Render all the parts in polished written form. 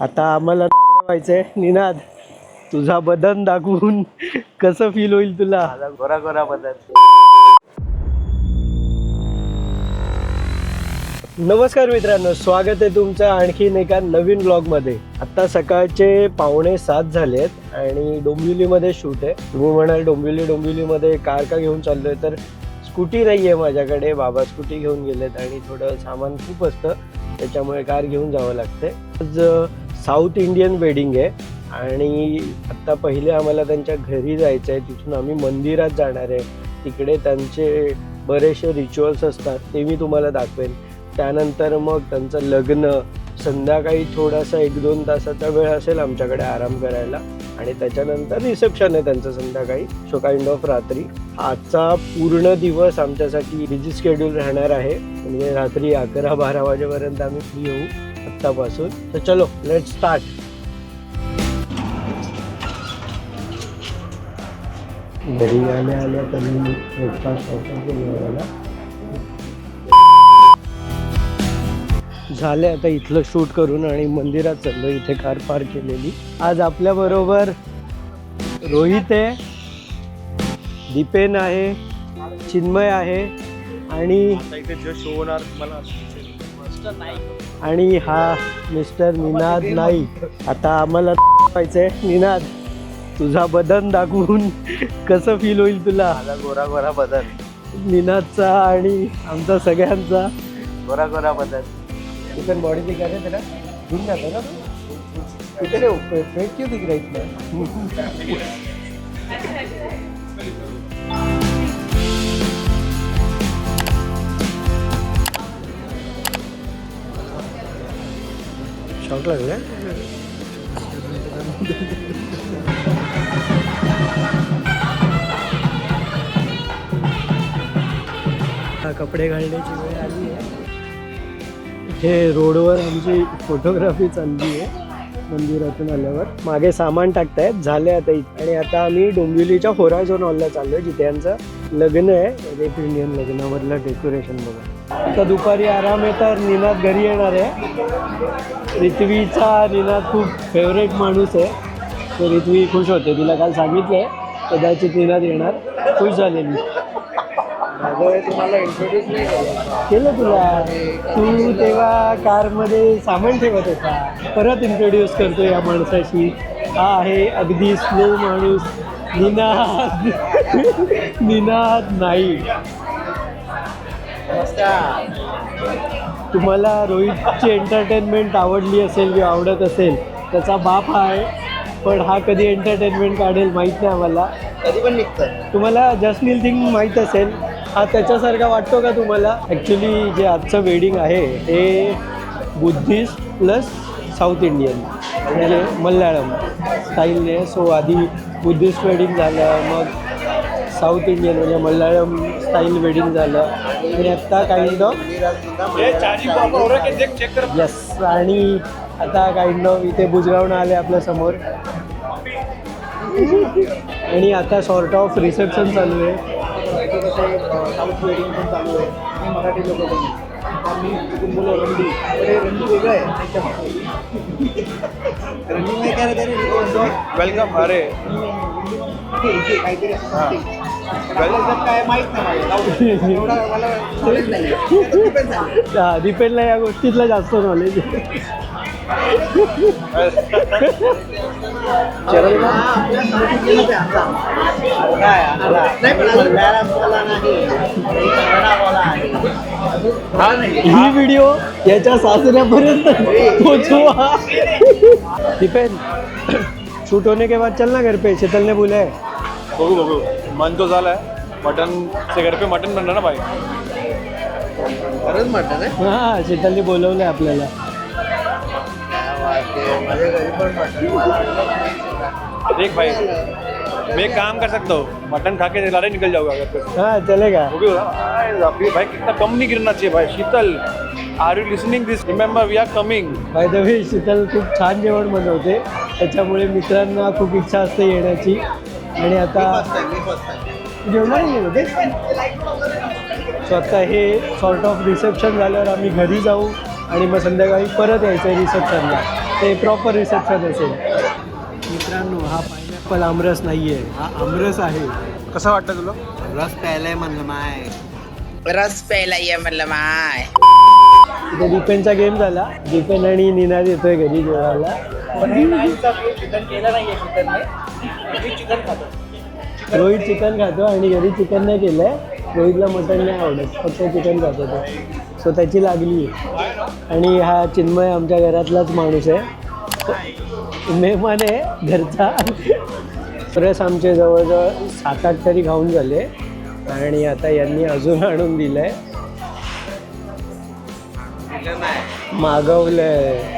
आता आम्हाला व्हायचंय. निनाद, तुझा बदन दाखवून कसं फील होईल तुला? गोरा गोरा बदन. नमस्कार मित्रांनो, स्वागत आहे तुमचं आणखीन एका नवीन ब्लॉगमध्ये. आता सकाळचे 6:45 झालेत आणि डोंबिवलीमध्ये शूट आहे. तुम्ही म्हणाल डोंबिवलीमध्ये कार का घेऊन चाललोय, तर स्कूटी नाही आहे माझ्याकडे. बाबा स्कूटी घेऊन गेलेत आणि थोडं सामान खूप असतं, त्याच्यामुळे कार घेऊन जावं लागते. आज साऊथ इंडियन वेडिंग आहे आणि आत्ता पहिले आम्हाला त्यांच्या घरी जायचं आहे. तिथून आम्ही मंदिरात जाणार आहे. तिकडे त्यांचे बरेचसे रिच्युअल्स असतात, ते मी तुम्हाला दाखवेन. त्यानंतर मग त्यांचं लग्न, संध्याकाळी थोडासा 1-2 तासाचा वेळ असेल आमच्याकडे आराम करायला आणि त्याच्यानंतर रिसेप्शन आहे त्यांचं संध्याकाळी. सो काइंड ऑफ रात्री. आजचा पूर्ण दिवस आमच्यासाठी बिझी शेड्यूल राहणार आहे. म्हणजे रात्री 11-12 वाजेपर्यंत आम्ही फ्री होऊ आत्तापासून. तर चलो, लेट्स स्टार्ट. घरी आल्या तरी ब्रेकफास्ट झाले. आता इथलं शूट करून आणि मंदिरात चाललो. इथे कार पार्क केलेली. आज आपल्या बरोबर रोहित आहे, दीपेन आहे, चिन्मय आहे आणि हा मिस्टर निनाद नाईक. आता आम्हाला व्हायचंय. निनाद, तुझा बदन दाखवून कसं फील होईल तुला? गोरा गोरा बदन. निनादचा आणि आमचा सगळ्यांचा गोरा गोरा बदन. चिकन बॉडी दिखा रहे तेरा दिन जाता ना इतने पेट क्यों दिख रहा है इतना? शौक लग रहा है. कपडे घालण्याची वेळ आली आहे. हे रोडवर आमची फोटोग्राफी चालली आहे. मंदिरातून आल्यावर मागे सामान टाकतायत. झाले आता. आणि आता आम्ही डोंबिवलीच्या होरायझोन हॉलला चाललोय, जिथे यांचं लग्न आहे. रेप इंडियन लग्नावरलं डेकोरेशन बघा. आता दुपारी आराम आहे, तर निनाद घरी येणार आहे. रिथवीचा निनाद खूप फेवरेट माणूस आहे. तर रिथवी खुश होते. तिला काल सांगितलंय कदाचित निनाद येणार. खुश झालेली. तुम्हाला इंट्रोड्यूस नाही केलं तुला. तू तेव्हा कारमध्ये सामान ठेवत होता. परत इंट्रोड्यूस करतो या माणसाशी. हा आहे अगदी स्लो माणूस, निनाद. निनाद नाईक. तुम्हाला रोहितची एंटरटेनमेंट आवडली असेल किंवा आवडत असेल, त्याचा बाप हा आहे. पण हा कधी एंटरटेनमेंट काढेल माहीत नाही आम्हाला. कधी पण निघतं. तुम्हाला जस्नील थिंग माहीत असेल. हा त्याच्यासारखा वाटतो का तुम्हाला? ॲक्च्युली जे आजचं वेडिंग आहे ते बुद्धिस्ट प्लस साऊथ इंडियन, म्हणजे मल्याळम स्टाईलने. सो आधी बुद्धिस्ट वेडिंग झालं, मग साऊथ इंडियन म्हणजे मल्याळम स्टाईल वेडिंग झालं आणि आत्ता काइंड ऑफ यस. आणि आता काइंड ऑफ इथे बुजगावनं आले आपल्या समोर. आणि आता सॉर्ट ऑफ रिसेप्शन चालू आहे. साऊथ वेडिंग पण चालू आहे आणि मराठी लोक पण. आम्ही तिथून बोलो रंडी. रंडी वेगळं आहे. रंडी नाही काय रे, वेलकम. अरे काहीतरी काय माहीत नाही एवढा मला नॉलेज नाही. दीपेनला या गोष्टीतलं जास्त नॉलेज आहे. ही व्हिडिओ याच्या सासऱ्यापर्यंत पोहोचवा. दीपेन, शूट होने के बाद चलना घर पे. शीतल ने बोला है. बघू मन तो झाला है. मटन से घर पे मटन बन रहा ना भाई. खरंच मटन आहे. हां, शीतलने बोलवलं आहे आपल्याला. माझ्या घरी पण मटन. देख भाई, मैं एक काम कर सकता हूँ, मटन खा के लारे निकल जाऊंगा घर पे. हाँ चलेगा. वो भी होगा. भाई कितना कम नहीं गिरना चाहिए भाई. Sheetal, are you listening this? Remember we are coming. By the way, Sheetal खूप छान जेवण बनवते. त्याच्यामुळे मित्रांना खूप इच्छा असते येण्याची. आणि आता जेवणार नाही होते. सो आता हे सॉर्ट ऑफ रिसेप्शन झाल्यावर आम्ही घरी जाऊ आणि मग संध्याकाळी परत यायचं आहे रिसेप्शनला. ते प्रॉपर रिसेप्शन असेल. मित्रांनो, हा पायनॅपल आमरस नाही आहे, हा आमरस आहे. कसं वाटतं तुला? रस प्यायलाय म्हणलं माय. रस प्यायला ये म्हणलं माय. इथे दीपेनचा गेम झाला. दीपेन आणि निनाद येतोय घरी जेवायला. पण हे नाईनचा चिकन केलं नाहीये चिकनने. मी चिकन खातो. रोहित चिकन खातो आणि घरी चिकन नाही केलंय. रोहितला मटण नाही आवडत, फक्त चिकन खातो तो. सो त्याची लागली आहे. आणि हा चिन्मय आमच्या घरातलाच माणूस आहे, मेहमान आहे घरचा. बरेच आमचे जवळजवळ 7-8 तरी खाऊन झाले आणि आता यांनी अजून आणून दिलंय, मागवलंय.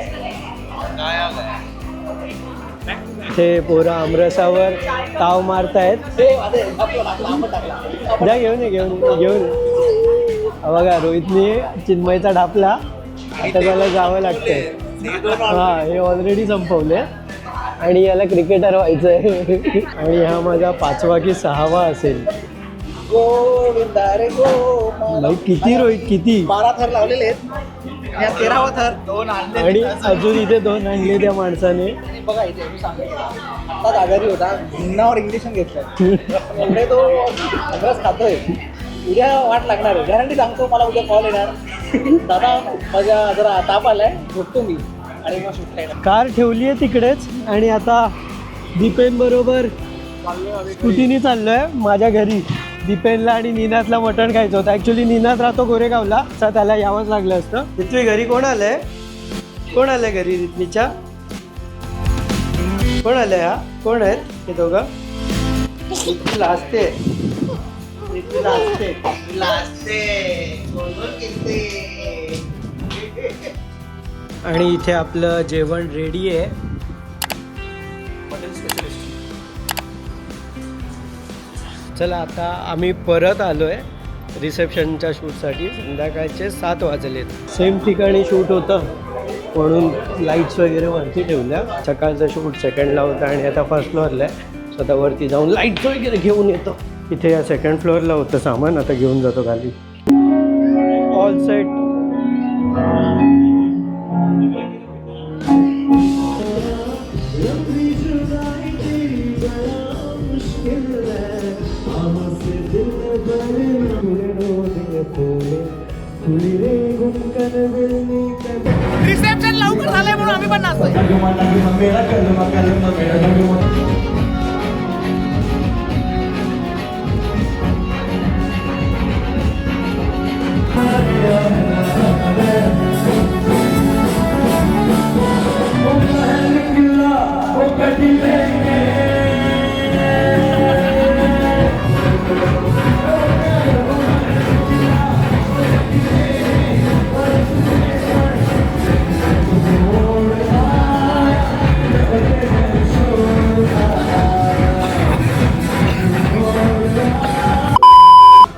ते पोरं आमरसावर ताव मारतायत. जा घेऊन ये, घेऊन ये, घेऊन ये. बघा, रोहितने चिन्मयचा ढापला, आता त्याला जावं लागतंय. हा, हे ऑलरेडी संपवले आणि याला क्रिकेटर व्हायचं आहे. आणि हा माझा 5वा की 6वा असेल. गोविंदा रे गो. भाई, किती रोहित, किती. 12 थर लावलेले आहेत. या 13वा थर 2 आणले. आणि अजून इथे 2 आणले त्या माणसाने. बघा इथे मी सांगतो, आत्ताच आजारी होता, भिन्नावर इंजेक्शन घेतलं. एवढे तो अभ्यास खातोय. उद्या वाट लागणार आहे, गॅरंटी सांगतो. मला उद्या कॉल येणार, दादा माझ्या जरा ताप आलाय, झोपतो मी, आणि मग सुटला येणार. कार ठेवली आहे तिकडेच आणि आता दीपेन बरोबर स्कूटीने चाललोय माझ्या घरी. दीपेनला आणि निनादला मटण खायचं होतं. ॲक्च्युली निनाद राहतो गोरेगावला, तर त्याला यावंच लागलं असतं. रित्वी, घरी कोण आलंय? कोण आलंय घरी? रित्वीच्या कोण आलंय? हा कोण आहेत हे दोघं? रित्वी लाजते, रित्वी लाजते. आणि इथे आपलं जेवण रेडी आहे. चला, आता आम्ही परत आलोय रिसेप्शनच्या शूटसाठी. संध्याकाळचे 7 वाजलेत. सेम ठिकाणी शूट होतं म्हणून लाईट्स वगैरे वरती ठेवल्या. सकाळचं शूट सेकंडला होतं आणि आता फर्स्ट फ्लोअरला आहे. स्वतः वरती जाऊन लाईट्स वगैरे घेऊन येतो. इथे या सेकंड फ्लोअरला होतं सामान, आता घेऊन जातो खाली. All set. रिसेप्शन लवकर झालंय म्हणून आम्ही पण नाचतोय.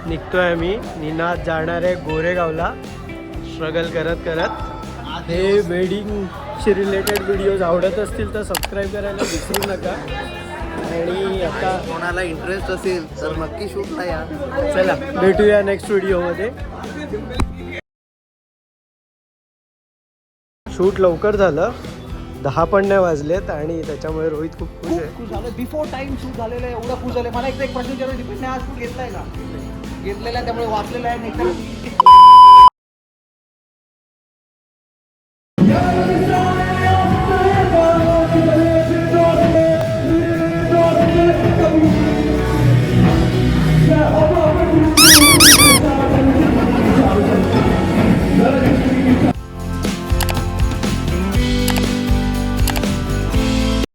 निघतोय मी. निनाद जाणार आहे गोरेगावला स्ट्रगल करत करत. हे वेडिंगशी रिलेटेड व्हिडिओज आवडत असतील तर सबस्क्राईब करायला विसरू नका. आणि आता कोणाला इंटरेस्ट असेल तर नक्की शूटला या. चला, भेटूया नेक्स्ट व्हिडिओमध्ये. शूट लवकर झालं, 10 पण नाही वाजलेत आणि त्याच्यामुळे रोहित खूप खुश आहे. खुश झालं. बिफोर टाइम शूट झालेलं आहे, एवढं खुश झालं. मला एक प्रश्न विचारायचा, डिपेंड आज शूट घेतलाय का? घेतलेला आहे, त्यामुळे वाचलेलं आहे. नेक्स्ट